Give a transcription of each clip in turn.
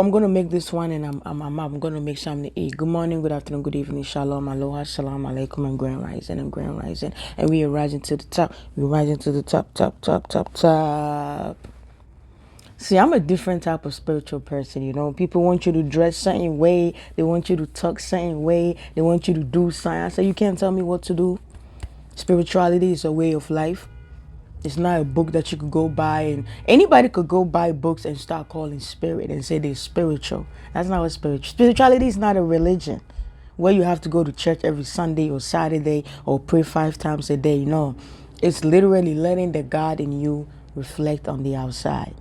I'm gonna make this one, and I'm gonna make something to eat. Good morning, good afternoon, good evening, shalom, aloha, salam alaikum, and grand rising, and we are rising to the top. We're rising to the top. See, I'm a different type of spiritual person, you know. People want you to dress certain way, they want you to talk certain way, they want you to do something. I say, you can't tell me what to do. Spirituality is a way of life. It's not a book that you could go buy, and anybody could go buy books and start calling spirit and say they're spiritual. That's not what spirituality is. Not a religion where you have to go to church every Sunday or Saturday or pray 5 times a day. No, it's literally letting the God in you reflect on the outside.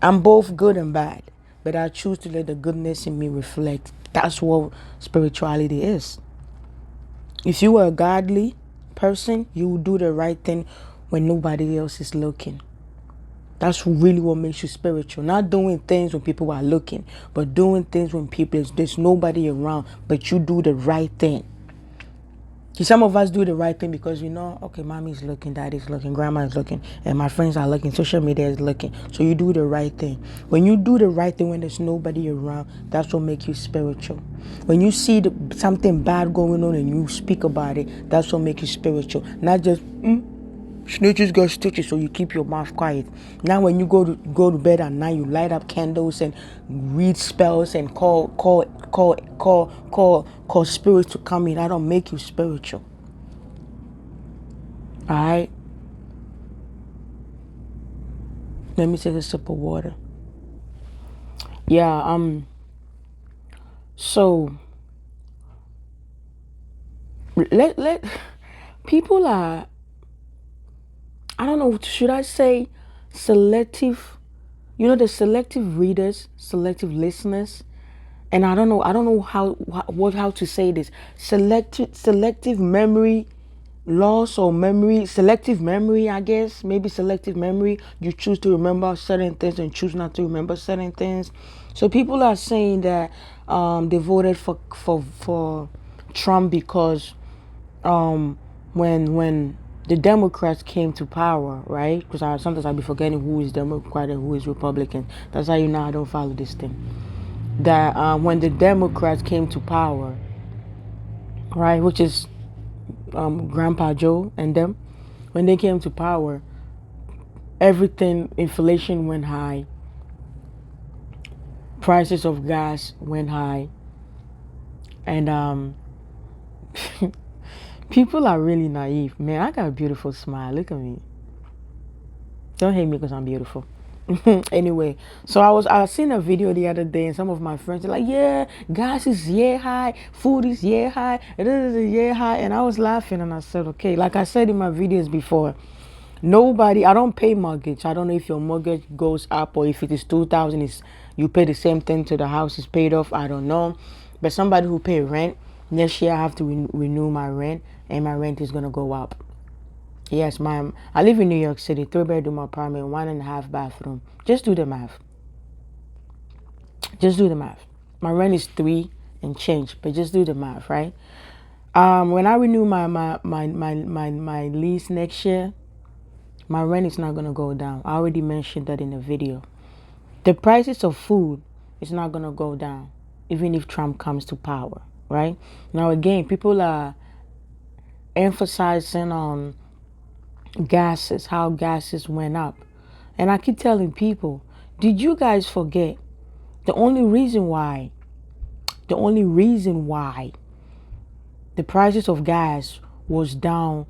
I'm both good and bad, but I choose to let the goodness in me reflect. That's what spirituality is. If you are a godly person, you will do the right thing when nobody else is looking. That's really what makes you spiritual. Not doing things when people are looking, but doing things when there's nobody around, but you do the right thing. See, some of us do the right thing because okay, mommy's looking, daddy's looking, grandma is looking, and my friends are looking, social media is looking. So you do the right thing. When you do the right thing when there's nobody around, that's what makes you spiritual. When you see something bad going on and you speak about it, that's what makes you spiritual. Not just snitches got stitches, so you keep your mouth quiet. Now when you go to bed at night, you light up candles and read spells and call spirits to come in. I don't make you spiritual. Alright? Let me take a sip of water. Yeah, so let people are, I don't know, should I say selective? The selective readers, selective listeners, and I don't know how to say this. Selective memory loss or selective memory, I guess. Maybe selective memory. You choose to remember certain things and choose not to remember certain things. So people are saying that they voted for Trump because when the Democrats came to power, right? Because sometimes I'll be forgetting who is Democrat and who is Republican. That's how you know I don't follow this thing. That when the Democrats came to power, right, which is Grandpa Joe and them, when they came to power, inflation went high, prices of gas went high, and people are really naive. Man, I got a beautiful smile. Look at me. Don't hate me because I'm beautiful. Anyway, so I seen a video the other day, and some of my friends are like, yeah, gas is high, food is high, it is high, and I was laughing, and I said, okay, like I said in my videos before, I don't pay mortgage. I don't know if your mortgage goes up or if it is 2,000, you pay the same thing till the house is paid off. I don't know, but somebody who pay rent, next year I have to renew my rent, and my rent is gonna go up. Yes, I live in New York City, 3-bedroom apartment, 1.5 bathroom. Just do the math. My rent is 3 and change, but just do the math, right? When I renew my lease next year, my rent is not gonna go down. I already mentioned that in the video. The prices of food is not gonna go down, even if Trump comes to power, right? Now again, people are emphasizing on how gases went up. And I keep telling people, did you guys forget the only reason why the prices of gas was down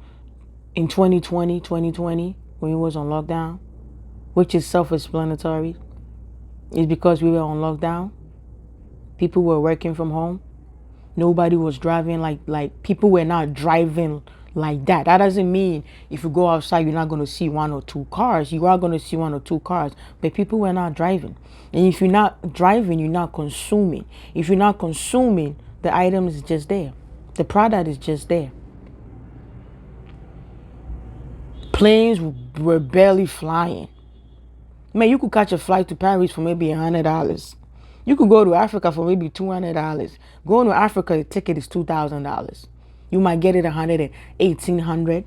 in 2020 when it was on lockdown, which is self-explanatory, is because we were on lockdown. People were working from home. Nobody was driving like people were not driving like that. That doesn't mean if you go outside, you're not going to see 1 or 2 cars. You are going to see 1 or 2 cars, but people were not driving. And if you're not driving, you're not consuming. If you're not consuming, the item is just there. The product is just there. Planes were barely flying. Man, you could catch a flight to Paris for maybe $100. You could go to Africa for maybe $200. Going to Africa, the ticket is $2,000. You might get it $118, $1,900,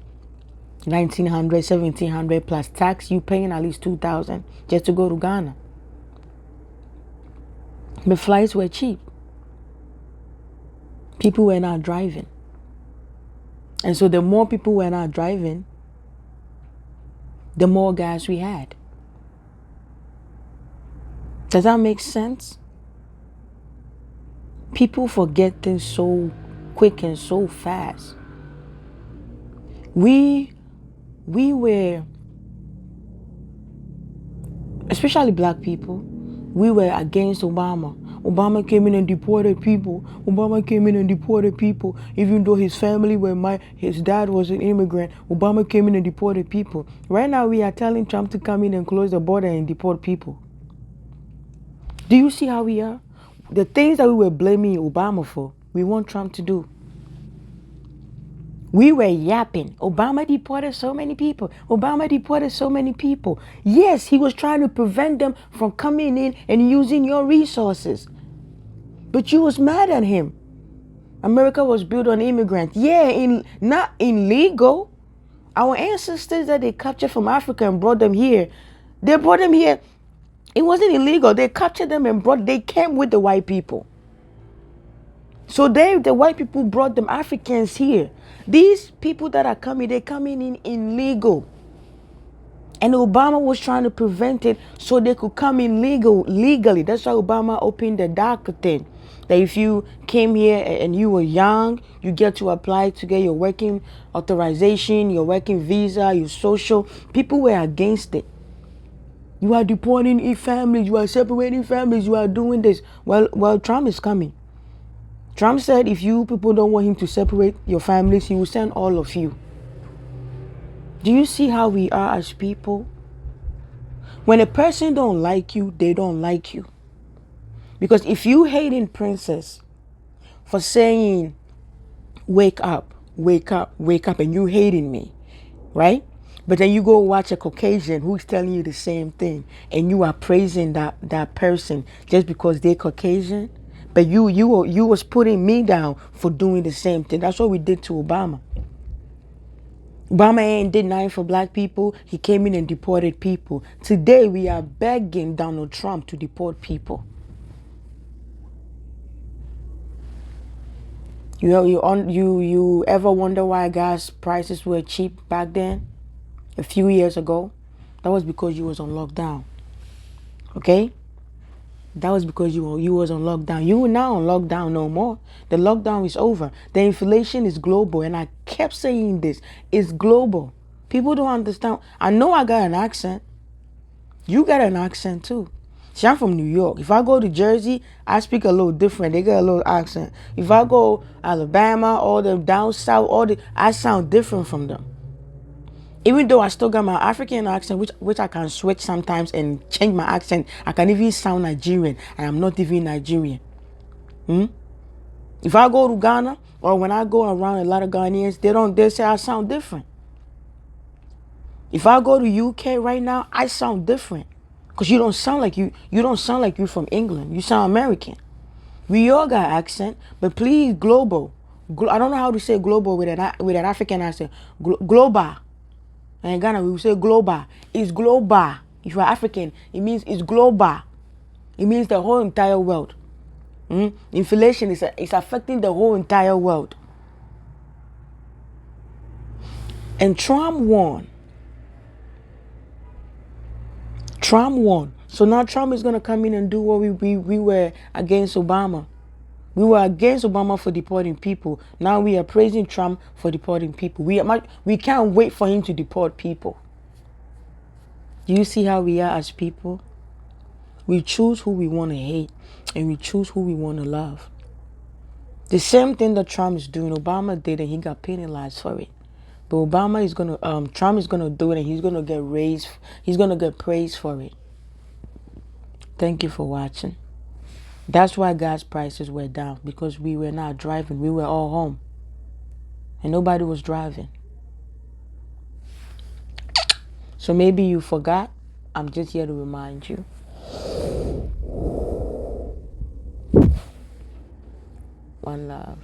$1,700 plus tax. You paying at least $2,000 just to go to Ghana. The flights were cheap. People were not driving. And so the more people were not driving, the more gas we had. Does that make sense? People forget things so quick and so fast. We were, especially black people, we were against Obama. Obama came in and deported people. Obama came in and deported people. Even though his family his dad was an immigrant, Obama came in and deported people. Right now we are telling Trump to come in and close the border and deport people. Do you see how we are? The things that we were blaming Obama for, we want Trump to do. We were yapping. Obama deported so many people. Obama deported so many people. Yes, he was trying to prevent them from coming in and using your resources. But you was mad at him. America was built on immigrants. Yeah, not illegal. Our ancestors that they captured from Africa and brought them here, they brought them here. It wasn't illegal. They captured them and they came with the white people. So the white people brought them Africans here. These people that are coming, they're coming in illegal. And Obama was trying to prevent it so they could come in legally. That's why Obama opened the DACA thing. That if you came here and you were young, you get to apply to get your working authorization, your working visa, your social. People were against it. You are deporting families, you are separating families, you are doing this. Well, Trump is coming. Trump said if you people don't want him to separate your families, he will send all of you. Do you see how we are as people? When a person don't like you, they don't like you. Because if you hating Princess for saying, wake up, wake up, wake up, and you hating me, right? But then you go watch a Caucasian who's telling you the same thing, and you are praising that person just because they're Caucasian. But you was putting me down for doing the same thing. That's what we did to Obama. Obama ain't did nothing for black people. He came in and deported people. Today we are begging Donald Trump to deport You ever wonder why gas prices were cheap back then? A few years ago? That was because you was on lockdown. Okay? That was because you was on lockdown. You are now on lockdown no more. The lockdown is over. The inflation is global. And I kept saying this. It's global. People don't understand. I know I got an accent. You got an accent too. See, I'm from New York. If I go to Jersey, I speak a little different. They get a little accent. If I go Alabama or the down south, I sound different from them. Even though I still got my African accent, which I can switch sometimes and change my accent, I can even sound Nigerian, and I'm not even Nigerian. If I go to Ghana, or when I go around a lot of Ghanaians, they say I sound different. If I go to UK right now, I sound different, because you don't sound like you from England. You sound American. We all got accent, but please, global. I don't know how to say global with an African accent. Global. And in Ghana, we will say global. It's global. If you are African, it means it's global. It means the whole entire world. Inflation is affecting the whole entire world. And Trump won. Trump won. So now Trump is going to come in and do what we were against Obama. We were against Obama for deporting people. Now we are praising Trump for deporting people. We can't wait for him to deport people. Do you see how we are as people? We choose who we want to hate, and we choose who we want to love. The same thing that Trump is doing, Obama did, and he got penalized for it. But Trump is gonna do it, and he's gonna get raised. He's gonna get praised for it. Thank you for watching. That's why gas prices were down, because we were not driving. We were all home, and nobody was driving. So maybe you forgot. I'm just here to remind you. One love.